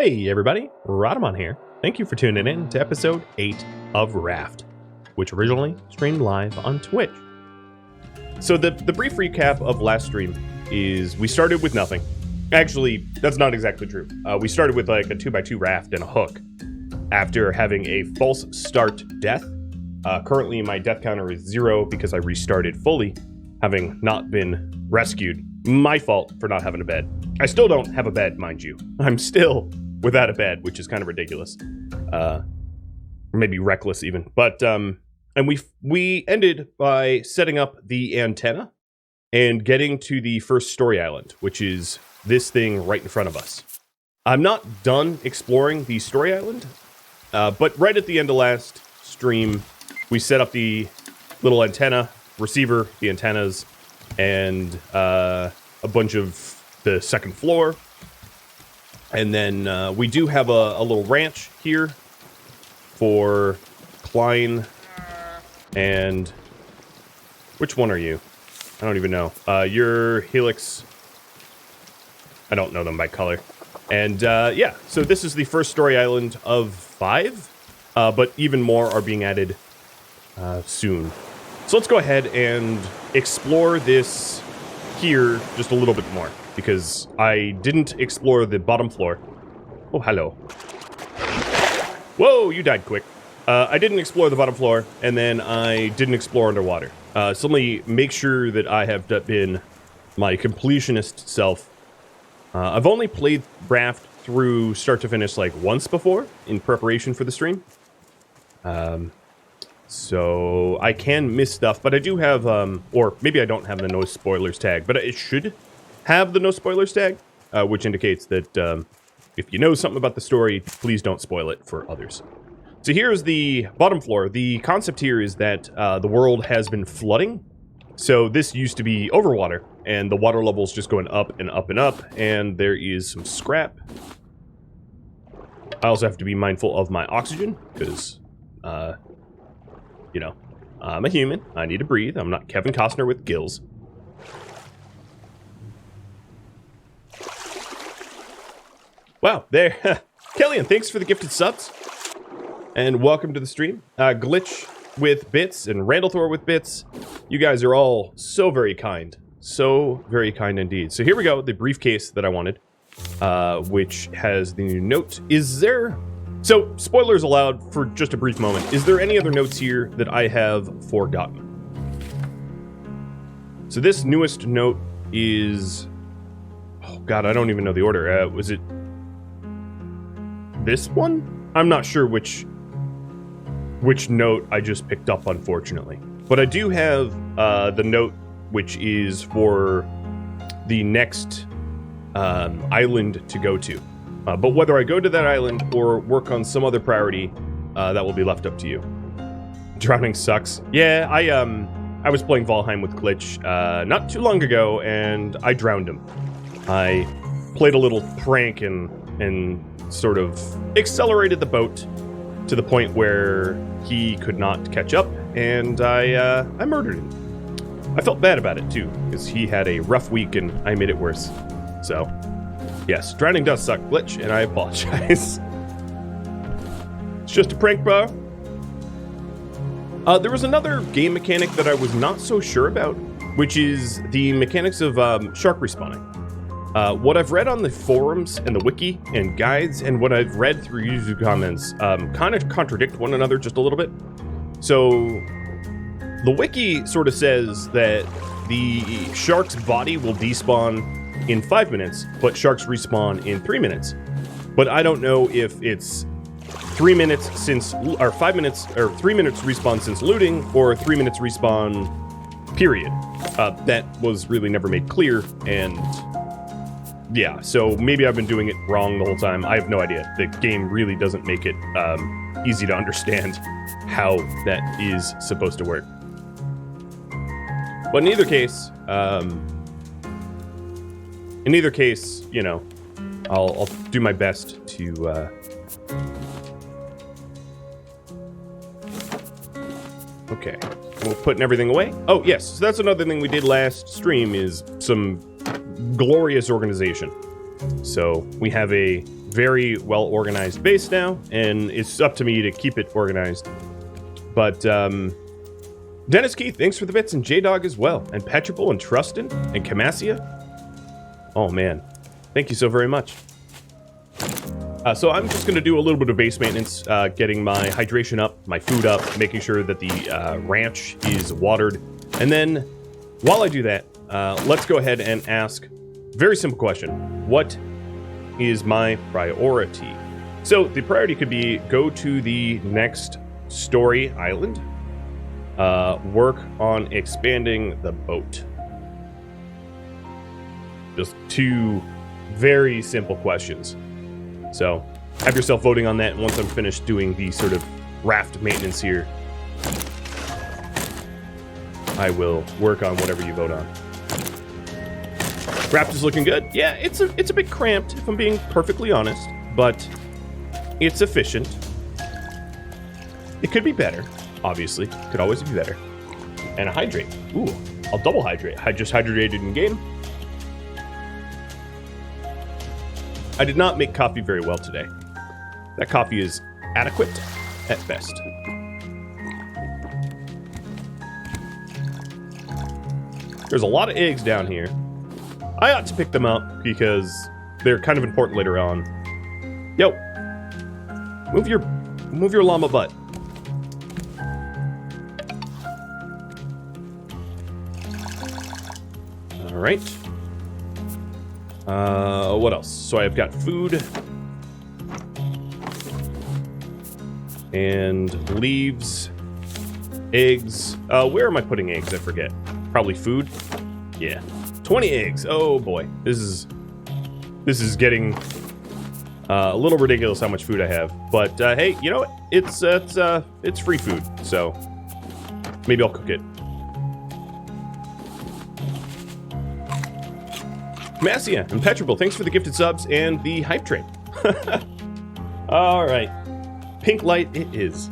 Hey everybody, Rhadamant here. Thank you for tuning in to episode 8 of Raft, which originally streamed live on Twitch. So the brief recap of last stream is we started with nothing. Actually, that's not exactly true. We started with like a 2x2 raft and a hook after having a false start death. Currently my death counter is 0 because I restarted fully, having not been rescued. My fault for not having a bed. I still don't have a bed, mind you. I'm still without a bed, which is kind of ridiculous. Or maybe reckless even. But, and we ended by setting up the antenna and getting to the first story island, which is this thing right in front of us. I'm not done exploring the story island, but right at the end of last stream, we set up the little antenna, receiver, the antennas, and a bunch of the second floor. And then we do have a little ranch here for Klein and... Which one are you? I don't even know. You're Helix. I don't know them by color. And yeah, so this is the first story island of 5, but even more are being added soon. So let's go ahead and explore this here just a little bit more, because I didn't explore the bottom floor. Oh, hello. Whoa, you died quick. I didn't explore the bottom floor, and then I didn't explore underwater. So let me make sure that I have been my completionist self. I've only played Raft through start to finish like once before in preparation for the stream. So I can miss stuff, but I do have, or maybe I don't have the no spoilers tag, but it should have the no spoilers tag, which indicates that if you know something about the story, please don't spoil it for others. So here's the bottom floor. The concept here is that the world has been flooding. So this used to be overwater, and the water level's just going up and up and up, and there is some scrap. I also have to be mindful of my oxygen, because, you know, I'm a human. I need to breathe. I'm not Kevin Costner with gills. Wow, there. Kellyanne, thanks for the gifted subs. And welcome to the stream. Glitch with bits and Randall Thor with bits. You guys are all so very kind. So very kind indeed. So here we go, the briefcase that I wanted, which has the new note. Is there... So, spoilers allowed for just a brief moment. Is there any other notes here that I have forgotten? So this newest note is... Oh god, I don't even know the order. Was it... this one? I'm not sure which note I just picked up, unfortunately. But I do have the note which is for the next island to go to. But whether I go to that island or work on some other priority, that will be left up to you. Drowning sucks. Yeah, I was playing Valheim with Glitch not too long ago, and I drowned him. I played a little prank and sort of accelerated the boat to the point where he could not catch up, and I murdered him. I felt bad about it, too, because he had a rough week, and I made it worse. So... yes, drowning does suck, Glitch, and I apologize. It's just a prank, bro. There was another game mechanic that I was not so sure about, which is the mechanics of shark respawning. What I've read on the forums and the wiki and guides, and what I've read through YouTube comments, kind of contradict one another just a little bit. So, the wiki sort of says that the shark's body will despawn in 5 minutes, but sharks respawn in 3 minutes. But I don't know if it's 3 minutes since, or 5 minutes, or 3 minutes respawn since looting, or 3 minutes respawn, period. That was really never made clear, and yeah, so maybe I've been doing it wrong the whole time. I have no idea. The game really doesn't make it easy to understand how that is supposed to work. But in either case, you know, I'll do my best to, okay, we're putting everything away. Oh, yes, so that's another thing we did last stream is some glorious organization. So we have a very well organized base now, and it's up to me to keep it organized. But Dennis Keith, thanks for the bits, and J-Dog as well, and Petrable, and Trustin, and Camasia. Oh man, thank you so very much. So I'm just going to do a little bit of base maintenance, getting my hydration up, my food up, making sure that the ranch is watered. And then, while I do that, let's go ahead and ask a very simple question. What is my priority? So the priority could be go to the next story island, work on expanding the boat. Just two very simple questions. So, have yourself voting on that, and once I'm finished doing the sort of raft maintenance here, I will work on whatever you vote on. Raft is looking good. Yeah, it's a bit cramped, if I'm being perfectly honest, but it's efficient. It could be better, obviously. Could always be better. And a hydrate. Ooh, I'll double hydrate. I just hydrated in game. I did not make coffee very well today. That coffee is adequate at best. There's a lot of eggs down here. I ought to pick them up because they're kind of important later on. Yo, move your llama butt. All right. What else? So I've got food and leaves, eggs. Where am I putting eggs? I forget. Probably food. Yeah, 20 eggs. Oh boy, this is getting a little ridiculous how much food I have. But hey, you know what? It's free food, so maybe I'll cook it. Massia and Petrable, thanks for the gifted subs and the hype train. All right, pink light it is.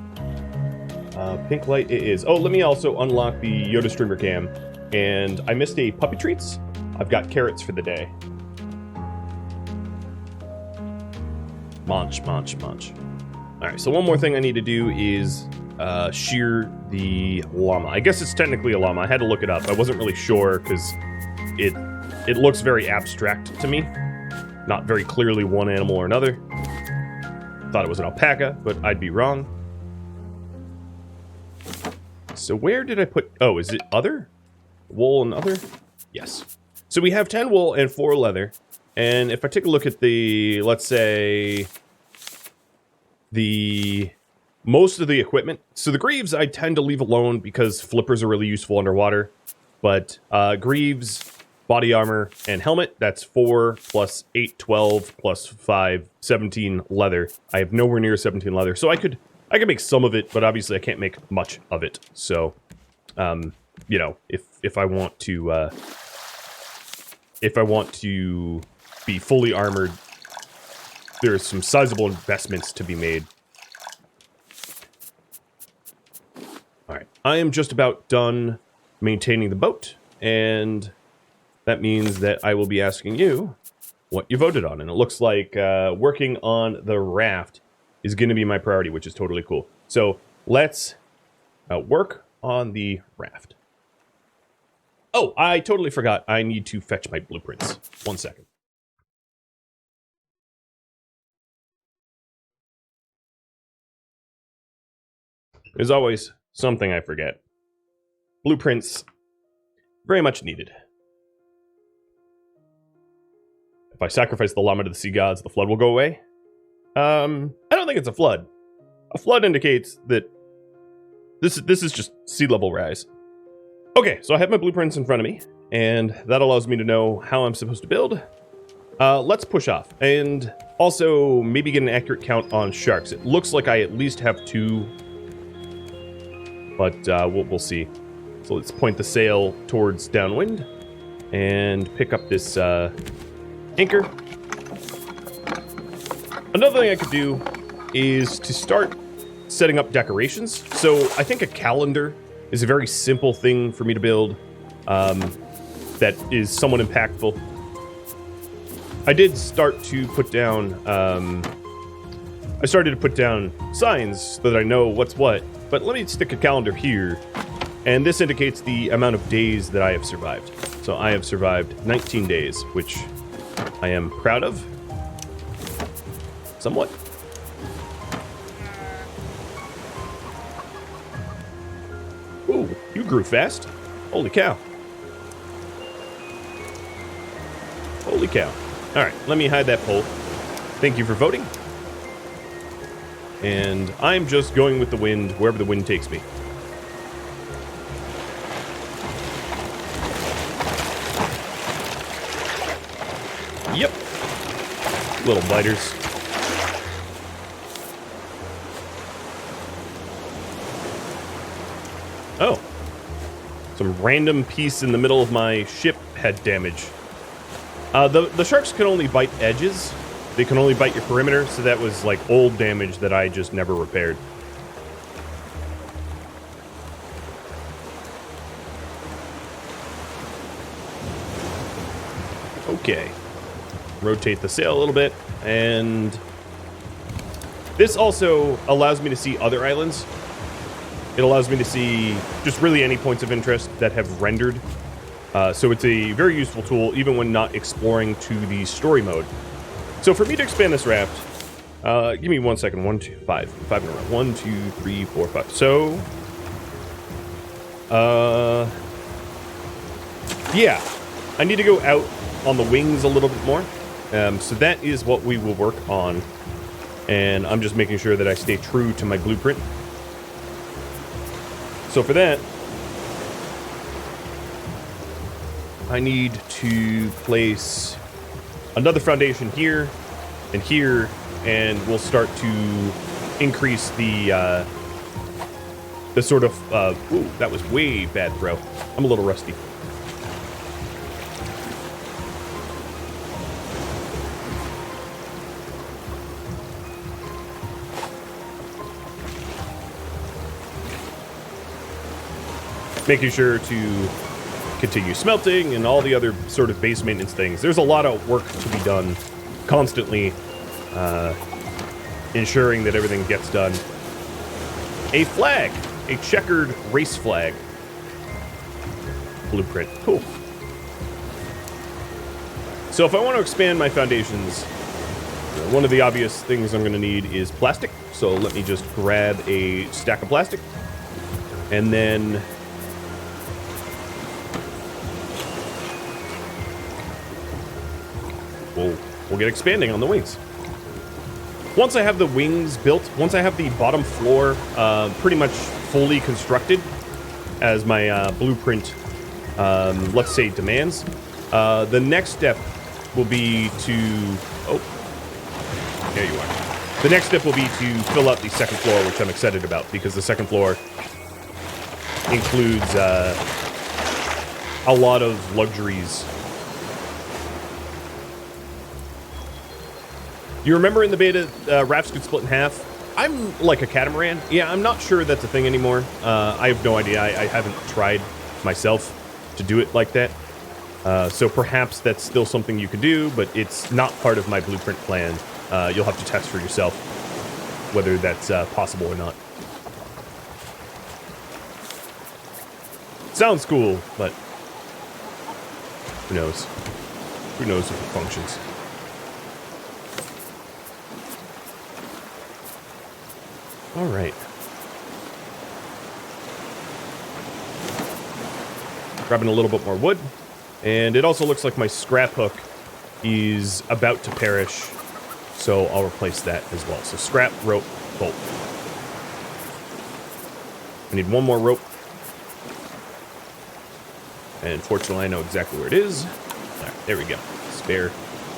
Pink light it is. Oh, let me also unlock the Yoda streamer cam. And I missed a puppy treats. I've got carrots for the day. Munch, munch, munch. All right, so one more thing I need to do is shear the llama. I guess it's technically a llama. I had to look it up. I wasn't really sure because it looks very abstract to me. Not very clearly one animal or another. Thought it was an alpaca, but I'd be wrong. So where did I put... Oh, is it other? Wool and other? Yes. So we have 10 wool and 4 leather. And if I take a look at the, let's say, most of the equipment. So the greaves I tend to leave alone because flippers are really useful underwater. But greaves, body armor, and helmet, that's 4 plus 8, 12 plus 5, 17 leather. I have nowhere near 17 leather. So I could make some of it, but obviously I can't make much of it. So, you know, if I want to be fully armored, there's some sizable investments to be made. All right, I am just about done maintaining the boat, and that means that I will be asking you what you voted on. And it looks like working on the raft is going to be my priority, which is totally cool. So let's work on the raft. Oh, I totally forgot. I need to fetch my blueprints. 1 second. There's always something I forget. Blueprints, very much needed. If I sacrifice the llama to the sea gods, the flood will go away. I don't think it's a flood. A flood indicates that this is just sea level rise. Okay, so I have my blueprints in front of me, and that allows me to know how I'm supposed to build. Let's push off, and also maybe get an accurate count on sharks. It looks like I at least have 2, but we'll see. So let's point the sail towards downwind, and pick up this anchor. Another thing I could do is to start setting up decorations. So I think a calendar is a very simple thing for me to build that is somewhat impactful. I did start to put down, I started to put down signs so that I know what's what, but let me stick a calendar here, and this indicates the amount of days that I have survived. So I have survived 19 days, which I am proud of. Somewhat. Ooh, you grew fast. Holy cow. Holy cow. Alright, let me hide that poll. Thank you for voting. And I'm just going with the wind, wherever the wind takes me. Yep. Little biters. Oh. Some random piece in the middle of my ship had damage. The sharks can only bite edges. They can only bite your perimeter, so that was like old damage that I just never repaired. Okay. Rotate the sail a little bit, and this also allows me to see other islands. It allows me to see just really any points of interest that have rendered. So it's a very useful tool, even when not exploring to the story mode. So for me to expand this raft, give me 1 second. 1, 2, 5. 5 in a row. 1, 2, 3, 4, 5. So, yeah, I need to go out on the wings a little bit more. So that is what we will work on. And I'm just making sure that I stay true to my blueprint. So for that, I need to place another foundation here, and we'll start to increase the sort of, ooh, that was way bad throw. I'm a little rusty. Making sure to continue smelting and all the other sort of base maintenance things. There's a lot of work to be done constantly, ensuring that everything gets done. A flag, a checkered race flag. Blueprint, cool. So if I want to expand my foundations, one of the obvious things I'm going to need is plastic. So let me just grab a stack of plastic, and then we'll get expanding on the wings. Once I have the wings built, once I have the bottom floor pretty much fully constructed, as my blueprint, let's say, demands, the next step will be to... Oh, there you are. The next step will be to fill out the second floor, which I'm excited about, because the second floor includes a lot of luxuries. You remember in the beta, rafts could split in half? I'm like a catamaran. Yeah, I'm not sure that's a thing anymore. I have no idea. I haven't tried myself to do it like that. So perhaps that's still something you could do, but it's not part of my blueprint plan. You'll have to test for yourself whether that's possible or not. Sounds cool, but who knows? Who knows if it functions? All right. Grabbing a little bit more wood. And it also looks like my scrap hook is about to perish, so I'll replace that as well. So scrap, rope, bolt. I need one more rope. And fortunately, I know exactly where it is. All right, there we go. Spare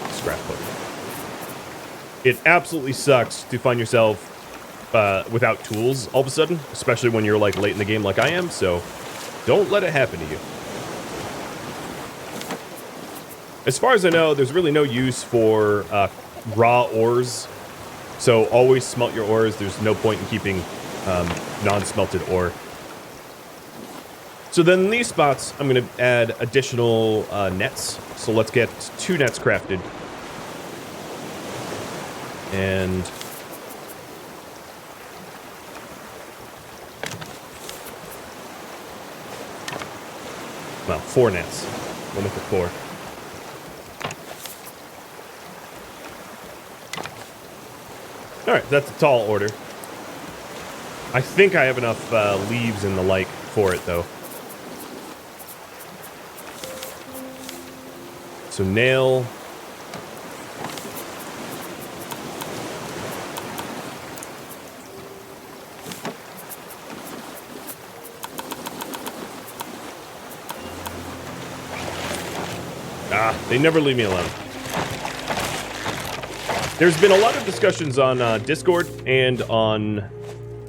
scrap hook. It absolutely sucks to find yourself without tools all of a sudden, especially when you're like late in the game like I am, so don't let it happen to you. As far as I know, there's really no use for raw ores, so always smelt your ores. There's no point in keeping non-smelted ore. So then in these spots, I'm going to add additional nets. So let's get 2 nets crafted. And well, 4 nets. We'll make it 4. Alright, that's a tall order. I think I have enough leaves and the like for it, though. So nail. They never leave me alone. There's been a lot of discussions on Discord and on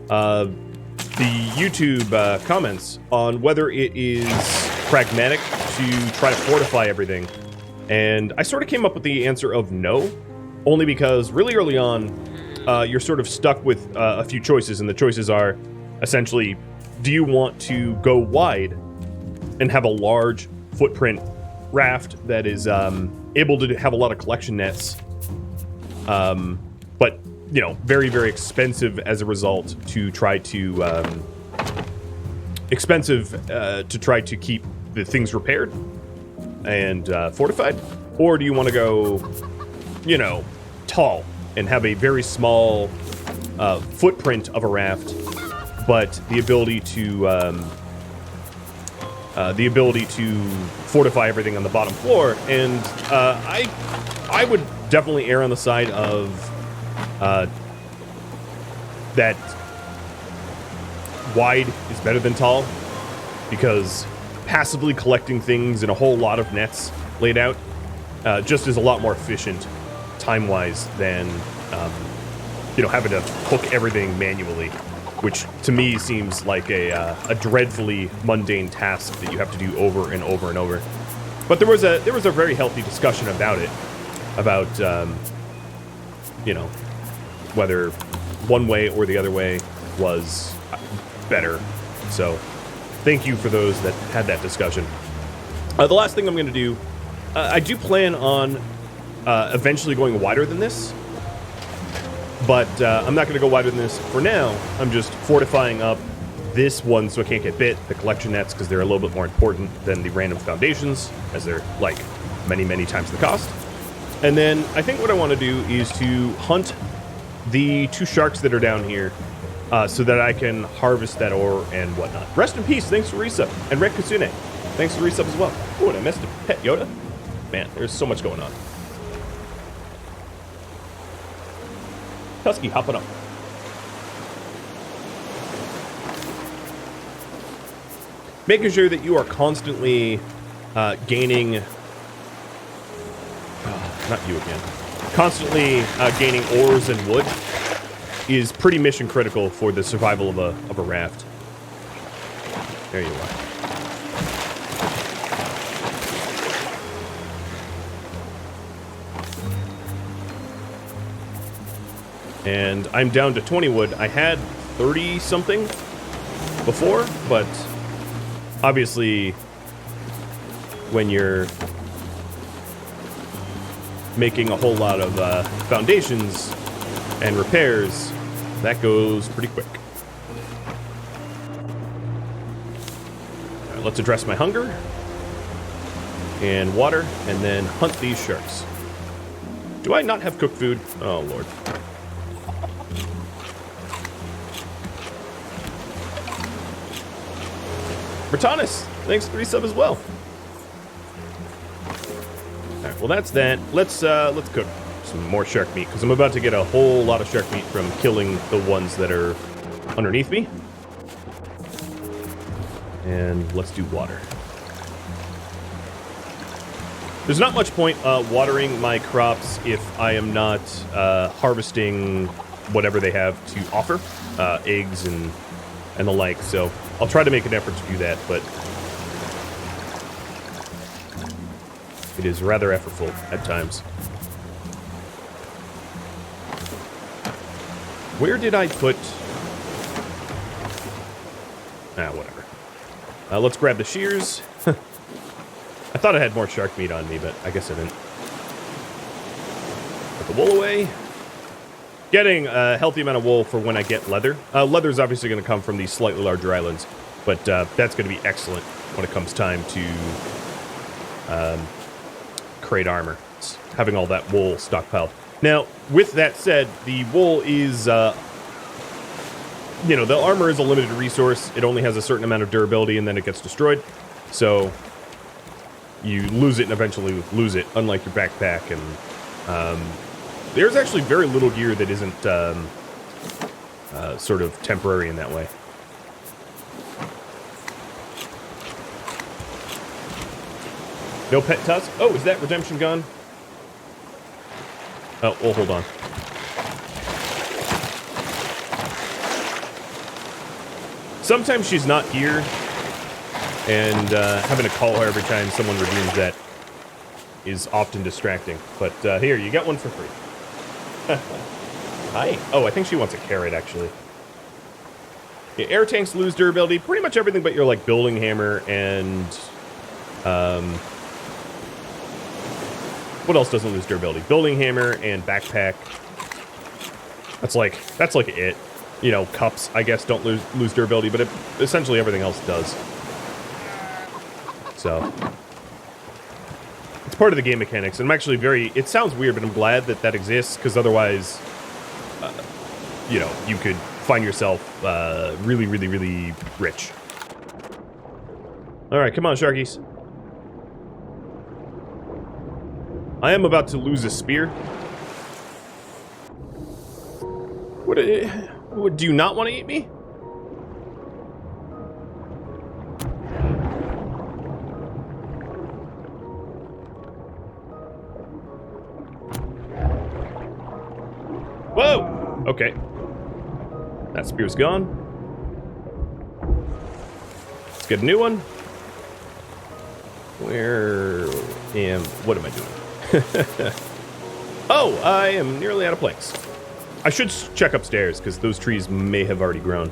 the YouTube comments on whether it is pragmatic to try to fortify everything. And I sort of came up with the answer of no, only because really early on, you're sort of stuck with a few choices, and the choices are essentially, do you want to go wide and have a large footprint raft that is able to have a lot of collection nets, but you know, very, very expensive as a result to try to try to keep the things repaired and fortified? Or do you want to go, you know, tall and have a very small footprint of a raft, but the ability to fortify everything on the bottom floor? And I would definitely err on the side of that wide is better than tall, because passively collecting things in a whole lot of nets laid out just is a lot more efficient time-wise than you know, having to hook everything manually, which to me seems like a dreadfully mundane task that you have to do over and over and over. But there was a very healthy discussion about it, about you know, whether one way or the other way was better. So thank you for those that had that discussion. The last thing I'm going to do, I do plan on eventually going wider than this, but I'm not going to go wider than this for now. I'm just fortifying up this one so I can't get bit, the collection nets, because they're a little bit more important than the random foundations, as they're like many, many times the cost. And then I think what I want to do is to hunt the 2 sharks that are down here, so that I can harvest that ore and whatnot. Rest in peace, thanks for resub. And Red Kasune, thanks for resub as well. Oh, and I missed a pet Yoda. Man, there's so much going on. Tusky hopping up. Making sure that you are constantly gaining... not you again. Constantly gaining ores and wood is pretty mission critical for the survival of a raft. There you are. And I'm down to 20 wood. I had 30 something before, but obviously when you're making a whole lot of foundations and repairs, that goes pretty quick. All right, let's address my hunger and water, and then hunt these sharks. Do I not have cooked food? Oh, Lord. Bertanis, thanks for resub as well. All right, well that's that. Let's cook some more shark meat, because I'm about to get a whole lot of shark meat from killing the ones that are underneath me. And let's do water. There's not much point watering my crops if I am not harvesting whatever they have to offer, eggs and the like. So I'll try to make an effort to do that, but it is rather effortful at times. Where did I put... whatever. Let's grab the shears. I thought I had more shark meat on me, but I guess I didn't. Put the wool away. getting a healthy amount of wool for when I get leather. Leather is obviously going to come from these slightly larger islands, but that's going to be excellent when it comes time to create armor. It's having all that wool stockpiled. Now, with that said, the wool is, the armor is a limited resource. It only has a certain amount of durability, and then it gets destroyed. So you lose it and eventually lose it, unlike your backpack. And there's actually very little gear that isn't sort of temporary in that way. No pet tusk? Oh, is that redemption gone? Oh, well, hold on. Sometimes she's not here, and having to call her every time someone redeems that is often distracting. But here, you got one for free. Hi. Oh, I think she wants a carrot, actually. Yeah, air tanks lose durability. Pretty much everything but your, like, building hammer and... what else doesn't lose durability? Building hammer and backpack. That's like it. You know, cups, I guess, don't lose durability, but essentially everything else does. So... it's part of the game mechanics, and I'm actually it sounds weird, but I'm glad that that exists, because otherwise, you could find yourself really, really, really rich. Alright, come on, Sharkies. I am about to lose a spear. Do you not want to eat me? Whoa! Okay. That spear's gone. Let's get a new one. What am I doing? Oh, I am nearly out of planks. I should check upstairs, because those trees may have already grown.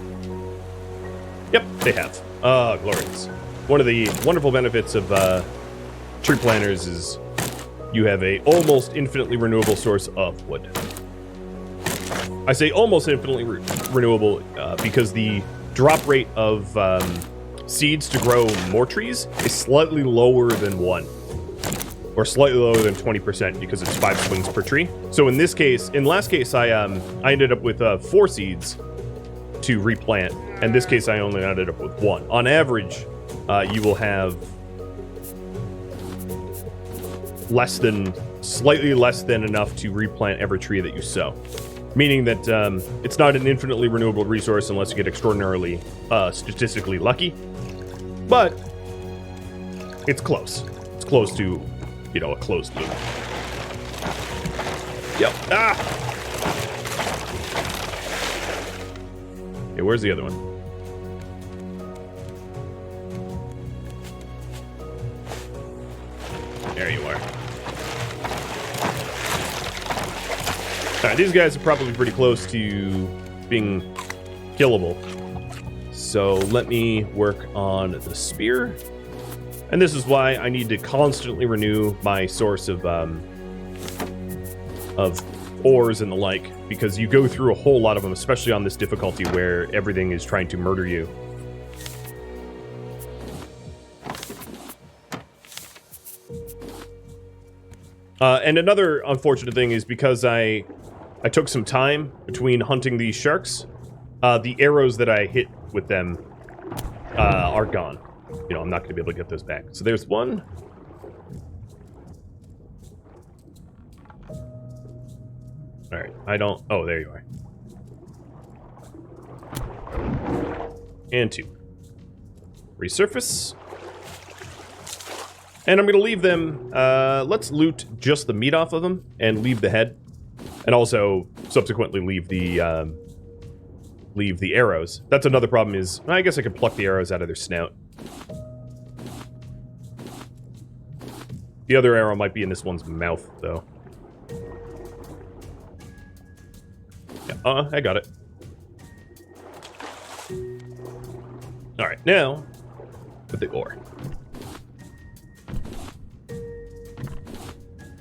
Yep, they have. Glorious. One of the wonderful benefits of tree planters is you have a almost infinitely renewable source of wood. I say almost infinitely renewable because the drop rate of seeds to grow more trees is slightly lower than 1. Or slightly lower than 20% because it's 5 swings per tree. So in last case, I ended up with 4 seeds to replant. And this case, I only ended up with 1. On average, you will have slightly less than enough to replant every tree that you sow. Meaning that it's not an infinitely renewable resource unless you get extraordinarily statistically lucky. But it's close. It's close to, a closed loop. Yep. Ah! Okay, where's the other one? There you are. Alright, these guys are probably pretty close to being killable. So let me work on the spear. And this is why I need to constantly renew my source of ores and the like, because you go through a whole lot of them, especially on this difficulty where everything is trying to murder you. And another unfortunate thing is because I took some time between hunting these sharks, the arrows that I hit with them are gone. I'm not going to be able to get those back. So there's one. Alright, oh, there you are. And 2. Resurface. And I'm going to leave them, let's loot just the meat off of them and leave the head. And also, subsequently, leave the arrows. That's another problem is, I guess I could pluck the arrows out of their snout. The other arrow might be in this one's mouth, though. Yeah, I got it. Alright, now, with the ore.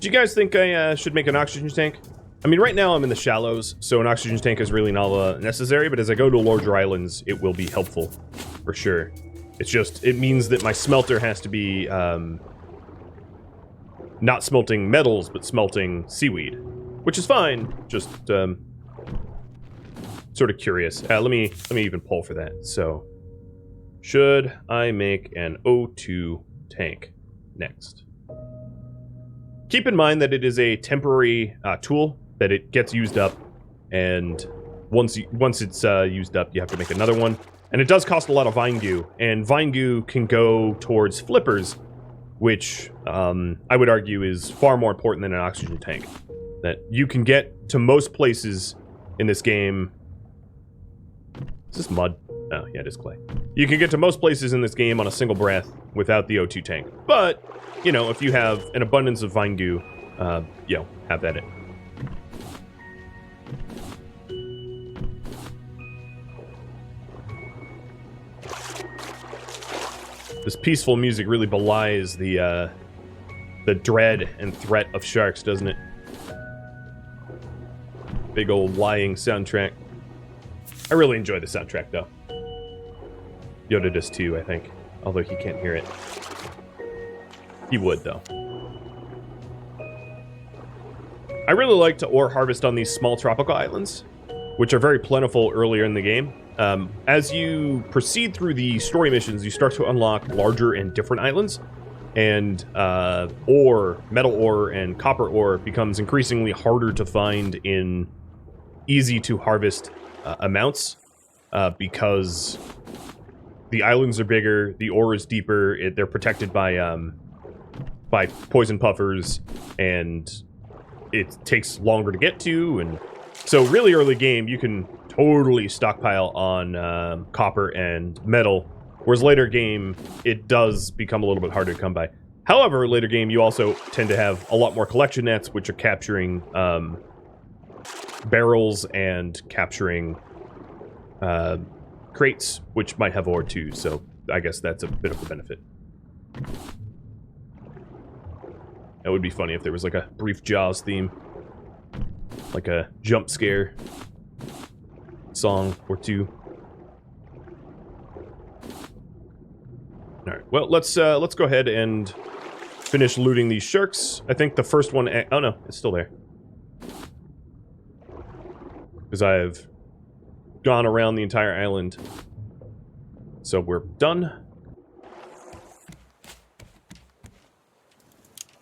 Do you guys think I should make an oxygen tank? I mean, right now I'm in the shallows, so an oxygen tank is really not necessary, but as I go to larger islands, it will be helpful, for sure. It's just, it means that my smelter has to be, not smelting metals, but smelting seaweed, which is fine, just, sort of curious. Let me even poll for that. So, should I make an O2 tank next? Keep in mind that it is a temporary tool, that it gets used up, and once it's used up, you have to make another one. And it does cost a lot of vine goo, and vine goo can go towards flippers, which I would argue is far more important than an oxygen tank. That you can get to most places in this game. Is this mud? Oh, yeah, it is clay. You can get to most places in this game on a single breath without the O2 tank. But, you know, if you have an abundance of vine goo, you know, have at it. This peaceful music really belies the dread and threat of sharks, doesn't it? Big old lying soundtrack. I really enjoy the soundtrack, though. Yoda does too, I think. Although he can't hear it. He would, though. I really like to ore harvest on these small tropical islands, which are very plentiful earlier in the game. As you proceed through the story missions, you start to unlock larger and different islands, and metal ore and copper ore becomes increasingly harder to find in easy-to-harvest amounts, because the islands are bigger, the ore is deeper, they're protected by poison puffers, and it takes longer to get to, and so really early game, you can totally stockpile on copper and metal, whereas later game, it does become a little bit harder to come by. However, later game, you also tend to have a lot more collection nets, which are capturing barrels and capturing crates, which might have ore too, so I guess that's a bit of a benefit. That would be funny if there was like a brief Jaws theme. Like a jump scare song or two. Alright, well, let's go ahead and finish looting these sharks. I think the first one... Oh no, it's still there. Because I've gone around the entire island. So we're done.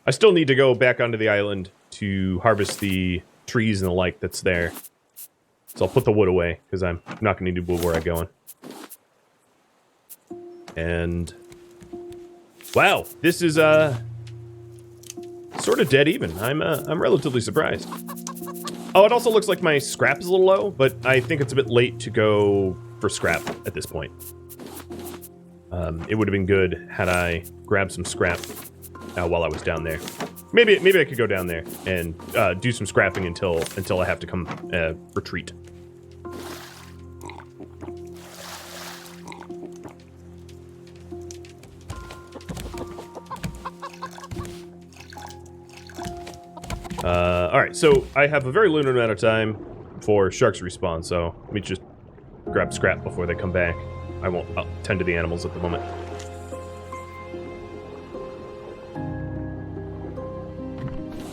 I still need to go back onto the island to harvest the trees and the like that's there. So I'll put the wood away, because I'm not going to need wood where I'm going. And... wow, this is, sort of dead even. I'm relatively surprised. Oh, it also looks like my scrap is a little low, but I think it's a bit late to go for scrap at this point. It would have been good had I grabbed some scrap while I was down there. Maybe I could go down there and do some scrapping until I have to come retreat. Alright, so I have a very limited amount of time for sharks respawn, so let me just grab scrap before they come back. I'll tend to the animals at the moment.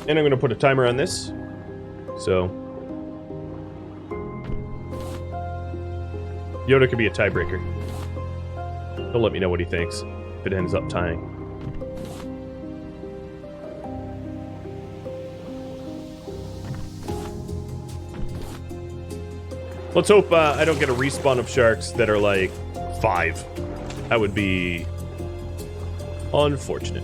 And I'm going to put a timer on this, so Yoda could be a tiebreaker. He'll let me know what he thinks if it ends up tying. Let's hope I don't get a respawn of sharks that are like 5. That would be unfortunate.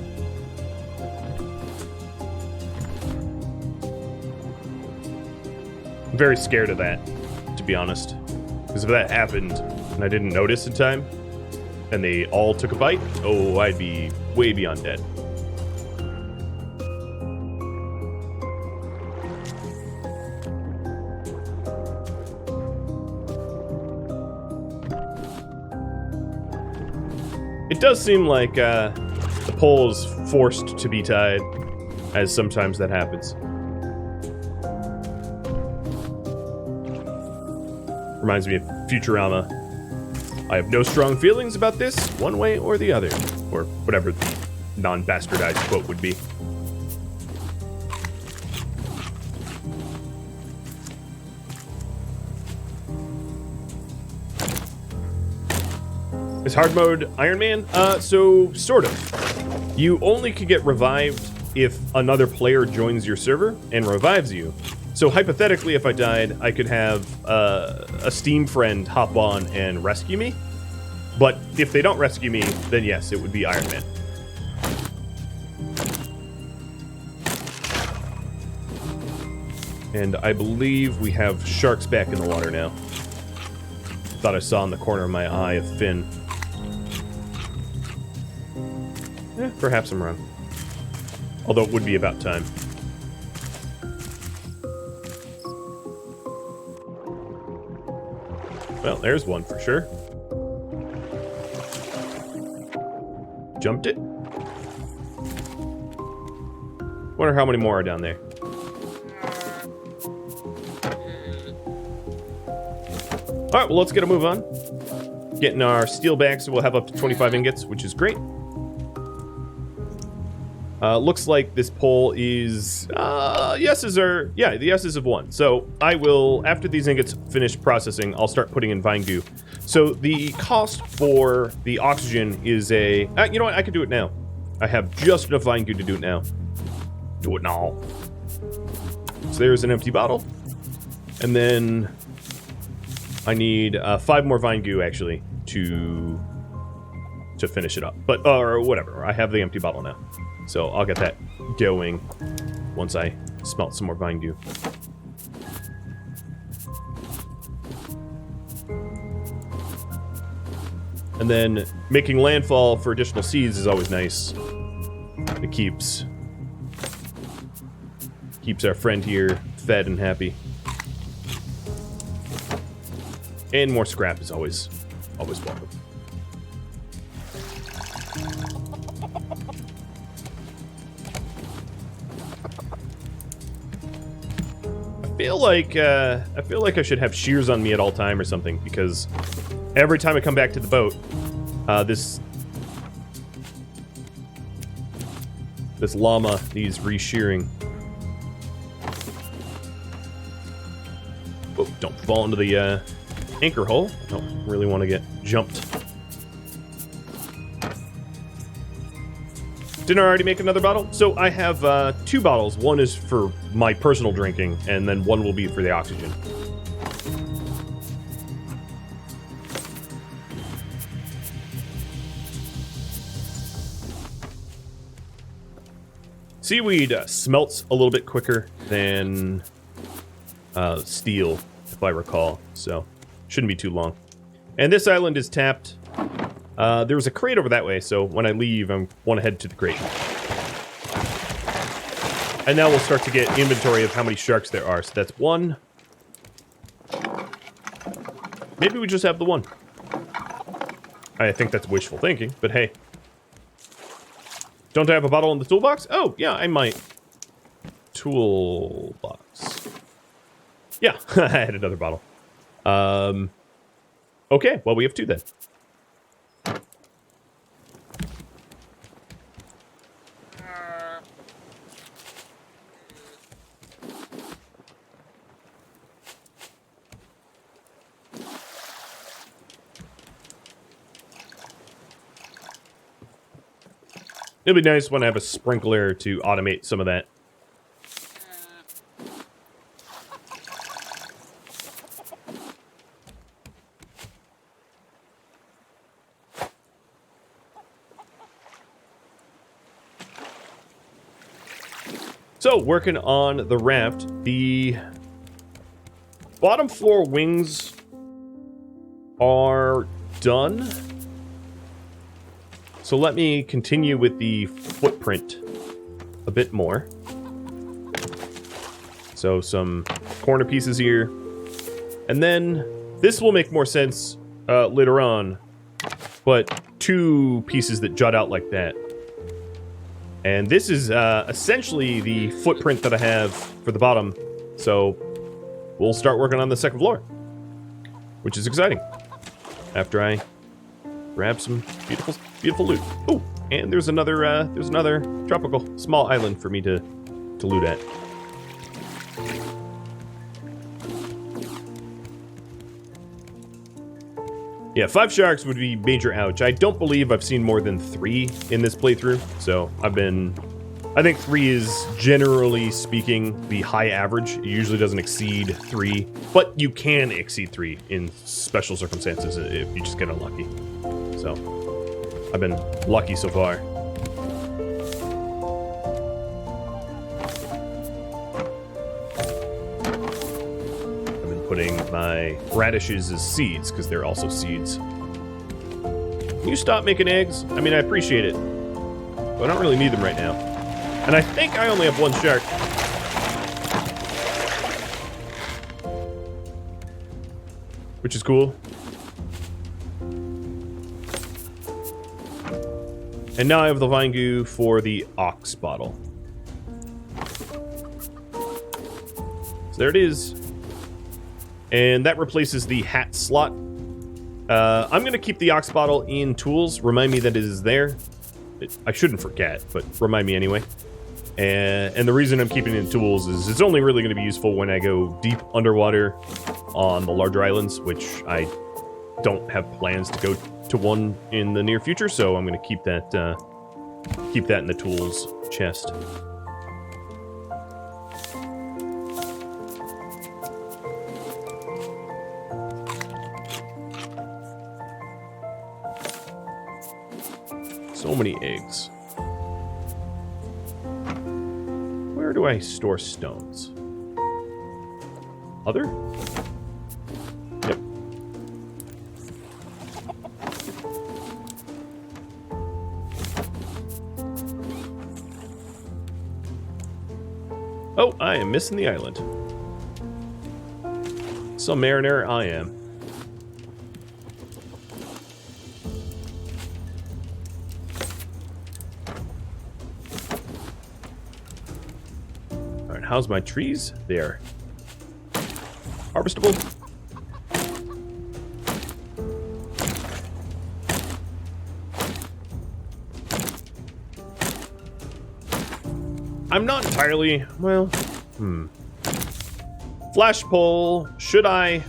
I'm very scared of that, to be honest. Because if that happened and I didn't notice in time, and they all took a bite, oh, I'd be way beyond dead. It does seem like the pole is forced to be tied, as sometimes that happens. Reminds me of Futurama. I have no strong feelings about this, one way or the other. Or whatever the non-bastardized quote would be. Is hard mode Iron Man? So, sort of. You only could get revived if another player joins your server and revives you. So, hypothetically, if I died, I could have a Steam friend hop on and rescue me. But if they don't rescue me, then yes, it would be Iron Man. And I believe we have sharks back in the water now. Thought I saw in the corner of my eye a fin. Perhaps I'm wrong. Although it would be about time. Well, there's one for sure. Jumped it. Wonder how many more are down there. Alright, well, let's get a move on. Getting our steel back, so we'll have up to 25 ingots, which is great. Looks like this poll is... yeses are... Yeah, the yeses have won. So I will, after these ingots finish processing, I'll start putting in vine goo. So the cost for the oxygen is a... you know what? I can do it now. I have just enough vine goo to do it now. Do it now. So there's an empty bottle. And then I need 5 more vine goo, actually, to finish it up. But, or whatever. I have the empty bottle now. So I'll get that going once I smelt some more vine goo. And then making landfall for additional seeds is always nice. It keeps our friend here fed and happy. And more scrap is always welcome. I feel like I should have shears on me at all time or something, because every time I come back to the boat, this llama needs re-shearing. Oh, don't fall into the anchor hole. I don't really want to get jumped. Didn't I already make another bottle? So I have 2 bottles. One is for my personal drinking, and then one will be for the oxygen. Seaweed smelts a little bit quicker than steel, if I recall, so shouldn't be too long. And this island is tapped. There was a crate over that way, so when I leave, I want to head to the crate. And now we'll start to get inventory of how many sharks there are. So that's 1. Maybe we just have the 1. I think that's wishful thinking, but hey. Don't I have a bottle in the toolbox? Oh, yeah, I might. Toolbox. Yeah, I had another bottle. Okay, well, we have 2 then. It'd be nice when I have a sprinkler to automate some of that. So, working on the raft, the bottom floor wings are done. So let me continue with the footprint a bit more. So some corner pieces here. And then this will make more sense later on, but 2 pieces that jut out like that. And this is essentially the footprint that I have for the bottom. So we'll start working on the second floor. which is exciting. After I grab some beautiful, beautiful loot. Oh, and there's another tropical small island for me to loot at. Yeah, 5 sharks would be major ouch. I don't believe I've seen more than 3 in this playthrough, so I think 3 is, generally speaking, the high average. It usually doesn't exceed 3, but you can exceed 3 in special circumstances if you just get unlucky. So, I've been lucky so far. Putting my radishes as seeds, because they're also seeds. Can you stop making eggs? I mean, I appreciate it, but I don't really need them right now. And I think I only have 1 shark. Which is cool. And now I have the vine goo for the ox bottle. So there it is. And that replaces the hat slot. I'm going to keep the ox bottle in tools. Remind me that it is there. I shouldn't forget, but remind me anyway. And the reason I'm keeping it in tools is it's only really going to be useful when I go deep underwater on the larger islands, which I don't have plans to go to one in the near future. So I'm going to keep that in the tools chest. So many eggs. Where do I store stones? Other? Yep. Oh, I am missing the island. Some mariner I am. How's my trees? There. Harvestable. I'm not entirely, well, Flashpole, should I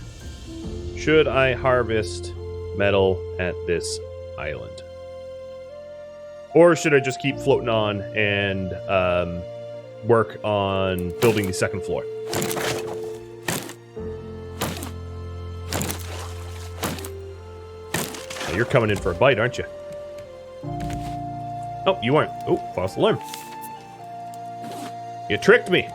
harvest metal at this island? Or should I just keep floating on and, work on building the second floor? Now you're coming in for a bite, aren't you? Oh, you aren't. Oh, false alarm. You tricked me.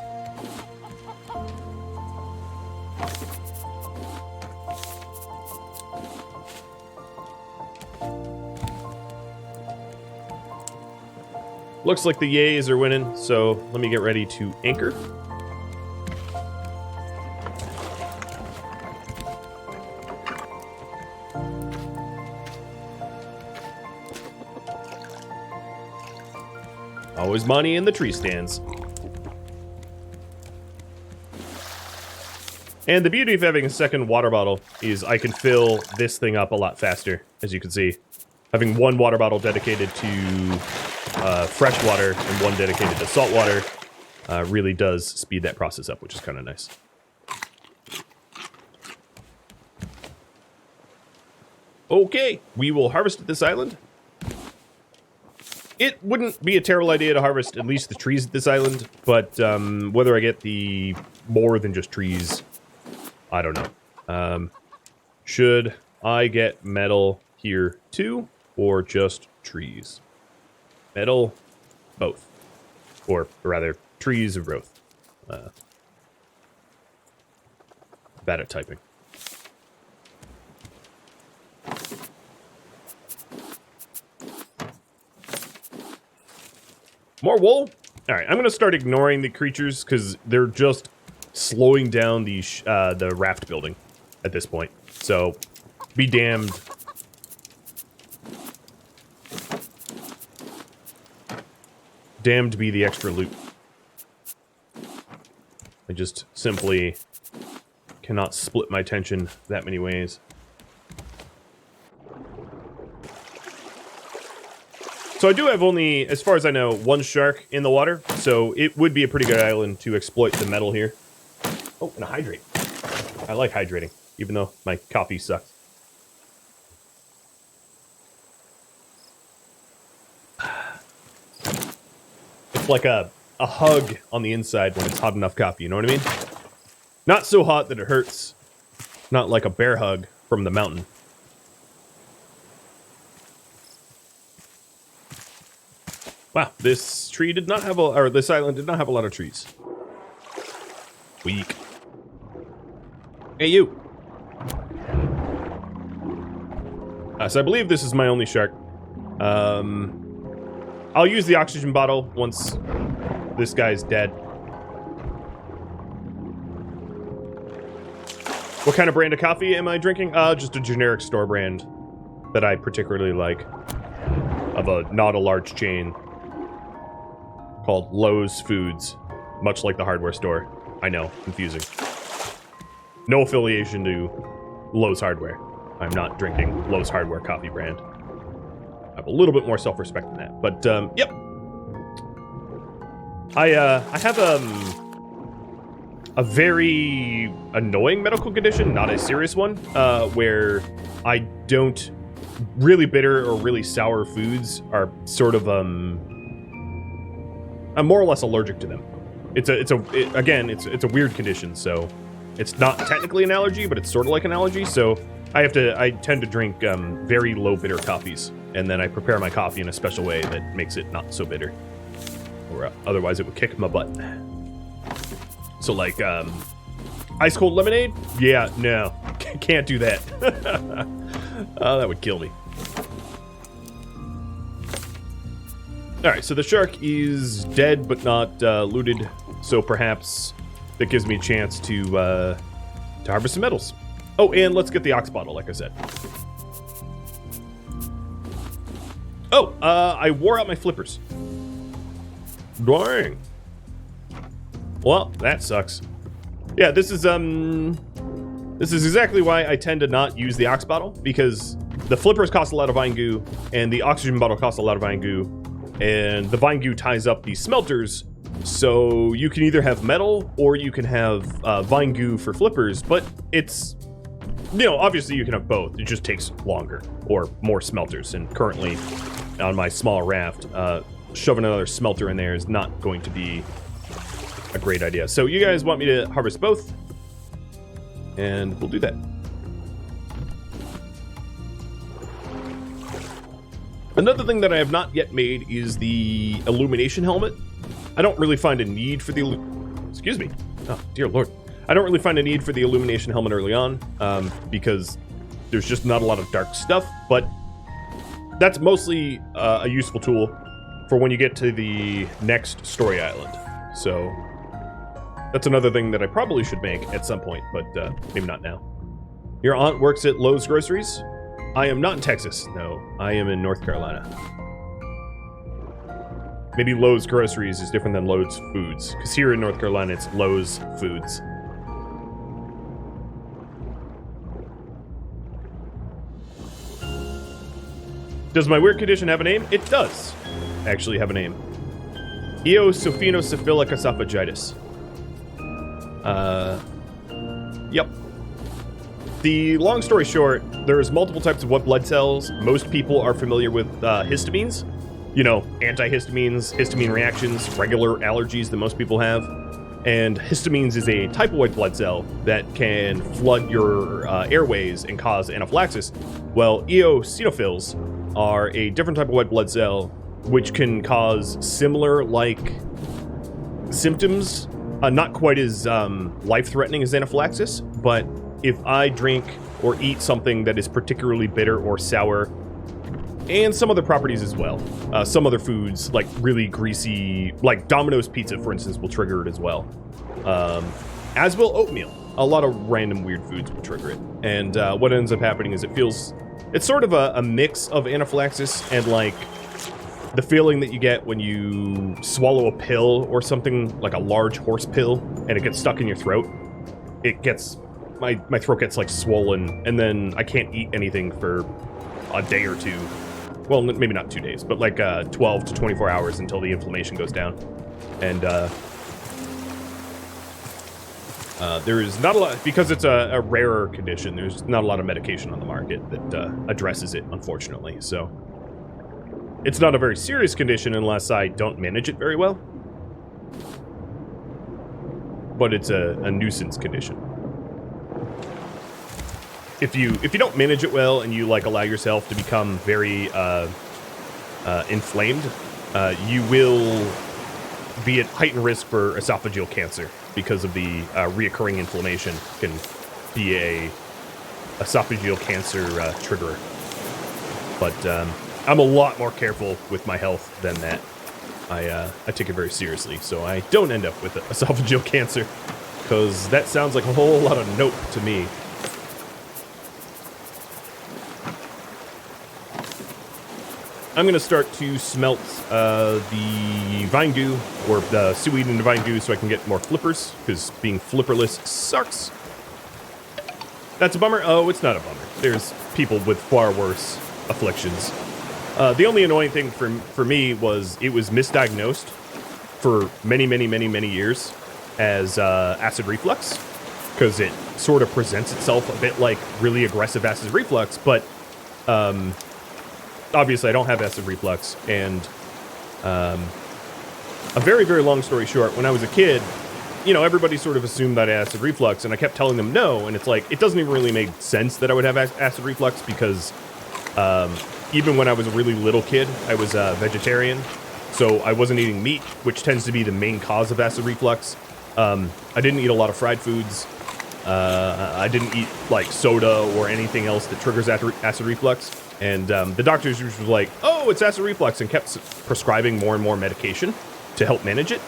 Looks like the yays are winning, so let me get ready to anchor. Always money in the tree stands. And the beauty of having a second water bottle is I can fill this thing up a lot faster, as you can see. Having one water bottle dedicated to fresh water and one dedicated to salt water really does speed that process up, which is kind of nice. Okay, we will harvest at this island. It wouldn't be a terrible idea to harvest at least the trees at this island, but whether I get the more than just trees, I don't know. Should I get metal here too, or just trees? Metal, both. Or rather, trees or both. Bad at typing. More wool? Alright, I'm going to start ignoring the creatures because they're just slowing down the raft building at this point. So, be damned. Damned be the extra loot. I just simply cannot split my attention that many ways. So I do have only, as far as I know, one shark in the water, so it would be a pretty good island to exploit the metal here. Oh, and a hydrate. I like hydrating, even though my coffee sucks. It's like a hug on the inside when it's hot enough coffee, you know what I mean? Not so hot that it hurts. Not like a bear hug from the mountain. Wow, this tree did not have this island did not have a lot of trees. Weak. Hey, you. So I believe this is my only shark. I'll use the oxygen bottle once this guy's dead. What kind of brand of coffee am I drinking? Just a generic store brand that I particularly like. Of not a large chain. Called Lowe's Foods. Much like the hardware store. I know, confusing. No affiliation to Lowe's Hardware. I'm not drinking Lowe's Hardware coffee brand. I have a little bit more self-respect than that. But, yep. I have, a very annoying medical condition, not a serious one, where I don't... Really bitter or really sour foods are sort of, I'm more or less allergic to them. It's a weird condition, so it's not technically an allergy, but it's sort of like an allergy. So I tend to drink very low bitter coffees, and then I prepare my coffee in a special way that makes it not so bitter, or otherwise it would kick my butt. So like ice cold lemonade? Yeah, no, can't do that. That would kill me. Alright, so the shark is dead but not looted, so perhaps that gives me a chance to harvest some metals. Oh, and let's get the ox bottle, like I said. Oh, I wore out my flippers. Dang. Well, that sucks. Yeah, this is exactly why I tend to not use the ox bottle, because the flippers cost a lot of vine goo, and the oxygen bottle costs a lot of vine goo. And the vine goo ties up these smelters, so you can either have metal or you can have vine goo for flippers, but it's, obviously you can have both. It just takes longer or more smelters, and currently on my small raft, shoving another smelter in there is not going to be a great idea. So you guys want me to harvest both, and we'll do that. Another thing that I have not yet made is the illumination helmet. I don't really find a need for the excuse me. Oh, dear Lord. I don't really find a need for the illumination helmet early on, because there's just not a lot of dark stuff, but that's mostly a useful tool for when you get to the next story island. So that's another thing that I probably should make at some point, but maybe not now. Your aunt works at Lowe's Groceries. I am not in Texas. No, I am in North Carolina. Maybe Lowe's Groceries is different than Lowe's Foods, because here in North Carolina, it's Lowe's Foods. Does my weird condition have a name? It does actually have a name. Eosinophilic esophagitis. Yep. The long story short, there's multiple types of white blood cells. Most people are familiar with histamines. Antihistamines, histamine reactions, regular allergies that most people have. And histamines is a type of white blood cell that can flood your airways and cause anaphylaxis. Well, eosinophils are a different type of white blood cell which can cause similar like symptoms. Not quite as life-threatening as anaphylaxis, but if I drink or eat something that is particularly bitter or sour, and some other properties as well, some other foods, like really greasy, like Domino's pizza, for instance, will trigger it as well. As will oatmeal. A lot of random weird foods will trigger it. And what ends up happening is it's sort of a mix of anaphylaxis and like the feeling that you get when you swallow a pill or something, like a large horse pill, and it gets stuck in your throat. It gets my throat gets like swollen, and then I can't eat anything for a day or two. Well, maybe not 2 days, but like 12 to 24 hours until the inflammation goes down. And there is not a lot, because it's a rarer condition, there's not a lot of medication on the market that addresses it, unfortunately. So it's not a very serious condition unless I don't manage it very well. But it's a nuisance condition. If you don't manage it well and you like allow yourself to become very inflamed, you will be at heightened risk for esophageal cancer because of the reoccurring inflammation can be a esophageal cancer triggerer. But I'm a lot more careful with my health than that. I take it very seriously, so I don't end up with esophageal cancer, because that sounds like a whole lot of nope to me. I'm going to start to smelt the vine goo, or the seaweed into vine goo, so I can get more flippers, because being flipperless sucks. That's a bummer? Oh, it's not a bummer. There's people with far worse afflictions. The only annoying thing for me was it was misdiagnosed for many years as acid reflux, because it sort of presents itself a bit like really aggressive acid reflux, but obviously I don't have acid reflux. And a very long story short, when I was a kid, you know, everybody sort of assumed that I had acid reflux, and I kept telling them no, and it's like, it doesn't even really make sense that I would have acid reflux, because even when I was a really little kid, I was a vegetarian, so I wasn't eating meat, which tends to be the main cause of acid reflux. I didn't eat a lot of fried foods. I didn't eat like soda or anything else that triggers acid reflux. And the doctors were like, oh, it's acid reflux, and kept prescribing more and more medication to help manage it.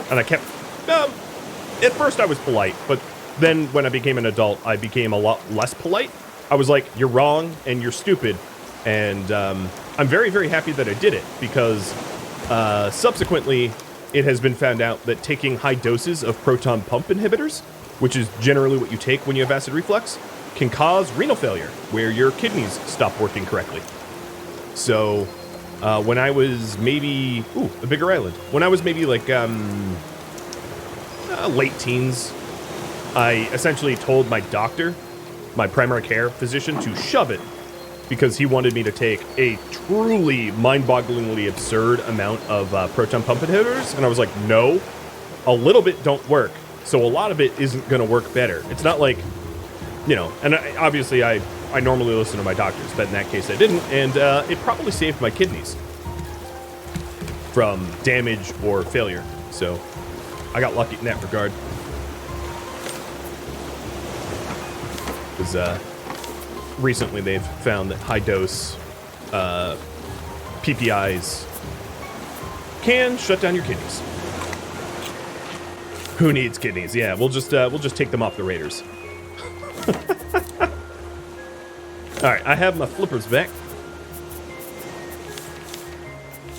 And I kept, at first I was polite, but then when I became an adult, I became a lot less polite. I was like, you're wrong and you're stupid. And I'm very happy that I did it, because subsequently it has been found out that taking high doses of proton pump inhibitors, which is generally what you take when you have acid reflux, can cause renal failure, where your kidneys stop working correctly. So when I was maybe, a bigger island, when I was maybe like late teens, I essentially told my doctor, my primary care physician, to shove it, because he wanted me to take a truly mind-bogglingly absurd amount of proton pump inhibitors. And I was like, no, a little bit don't work, so a lot of it isn't going to work better. It's not like, you know, and obviously I normally listen to my doctors, but in that case I didn't, and it probably saved my kidneys from damage or failure. So I got lucky in that regard. Because recently they've found that high dose PPIs can shut down your kidneys. Who needs kidneys? Yeah, we'll just take them off the Raiders. All right, I have my flippers back.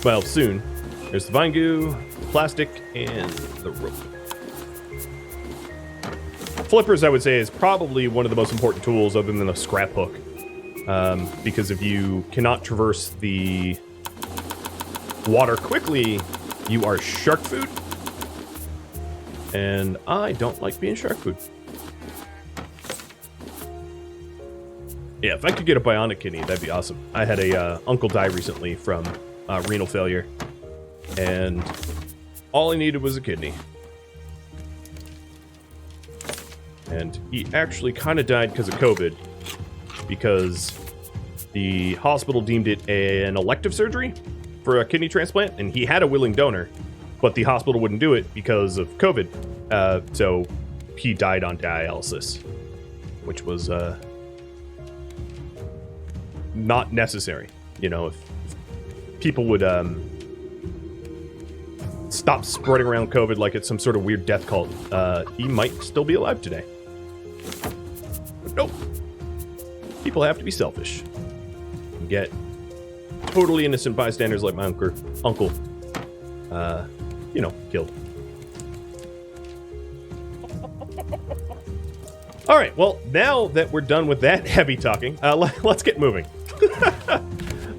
Well, soon. There's the vine goo, the plastic, and the rope. Flippers, I would say, is probably one of the most important tools other than a scrap hook. Because if you cannot traverse the water quickly, you are shark food. And I don't like being shark food. Yeah, if I could get a bionic kidney, that'd be awesome. I had a uncle die recently from renal failure, and all he needed was a kidney. And he actually kind of died because of COVID, because the hospital deemed it an elective surgery for a kidney transplant, and he had a willing donor, but the hospital wouldn't do it because of COVID. So he died on dialysis, which was not necessary. You know, if people would stop spreading around COVID like it's some sort of weird death cult, he might still be alive today. But nope. People have to be selfish and get totally innocent bystanders like my uncle, you know, killed. All right, well, now that we're done with that heavy talking, let's get moving.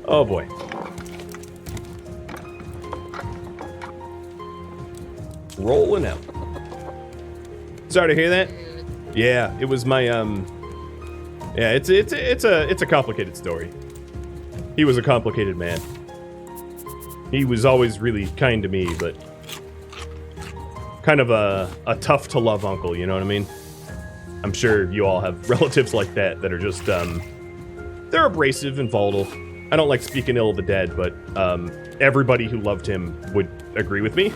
Oh, boy. Rolling out. Sorry to hear that. Yeah, it was my, yeah, it's a complicated story. He was a complicated man. He was always really kind to me, but kind of a tough to love uncle, you know what I mean? I'm sure you all have relatives like that are just, they're abrasive and volatile. I don't like speaking ill of the dead, but everybody who loved him would agree with me.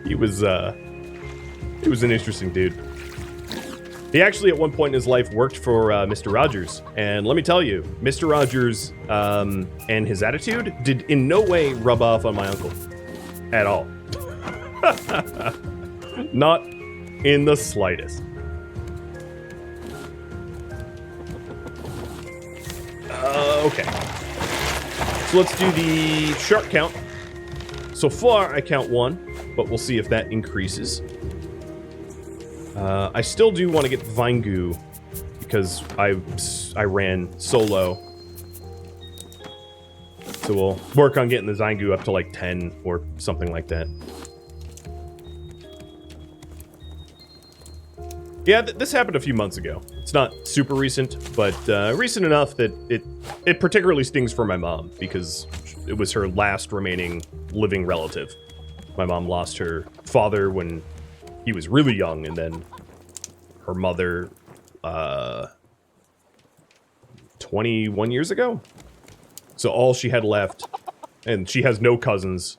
He was an interesting dude. He actually, at one point in his life, worked for Mr. Rogers. And let me tell you, Mr. Rogers and his attitude did in no way rub off on my uncle. At all. Not in the slightest. Okay. So let's do the shark count. So far, I count 1, but we'll see if that increases. I still do want to get the vine goo because I ran solo. So we'll work on getting the vine goo up to like 10 or something like that. Yeah, this happened a few months ago. It's not super recent, but recent enough that it particularly stings for my mom because it was her last remaining living relative. My mom lost her father when he was really young, and then her mother 21 years ago. So all she had left, and she has no cousins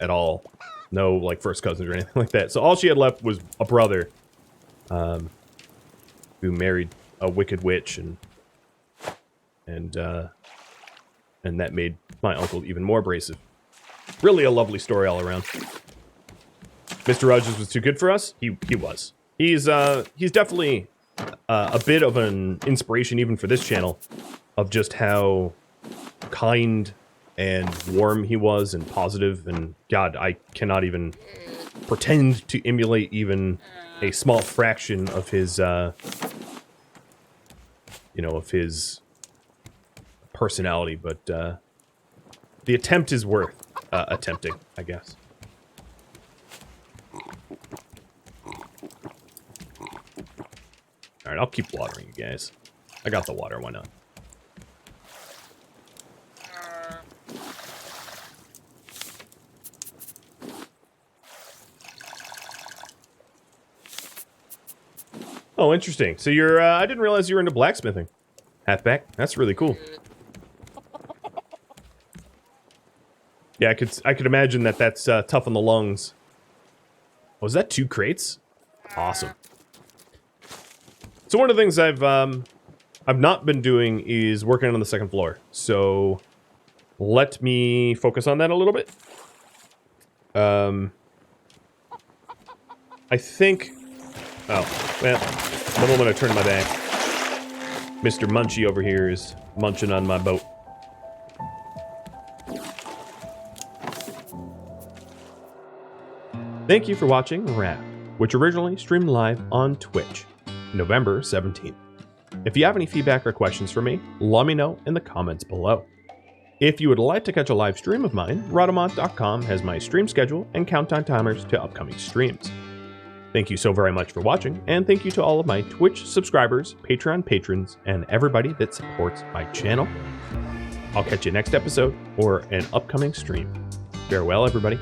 at all. No, like, first cousins or anything like that. So all she had left was a brother who married a wicked witch, and that made my uncle even more abrasive. Really a lovely story all around. Mr. Rogers was too good for us. He was. He's definitely a bit of an inspiration even for this channel, of just how kind and warm he was and positive. And God, I cannot even pretend to emulate even a small fraction of his, of his personality. But the attempt is worth attempting, I guess. Alright, I'll keep watering you guys. I got the water, why not? Oh, interesting. So you're, I didn't realize you were into blacksmithing. Halfback? That's really cool. Yeah, I could imagine that's tough on the lungs. Was that 2 crates? Awesome. So one of the things I've not been doing is working on the second floor. So let me focus on that a little bit. I think. Oh, well, the moment I turn my back, Mr. Munchie over here is munching on my boat. Thank you for watching Raft, which originally streamed live on Twitch, November 17th. If you have any feedback or questions for me, let me know in the comments below. If you would like to catch a live stream of mine, Rhadamant.com has my stream schedule and countdown timers to upcoming streams. Thank you so very much for watching, and thank you to all of my Twitch subscribers, Patreon patrons, and everybody that supports my channel. I'll catch you next episode or an upcoming stream. Farewell, everybody.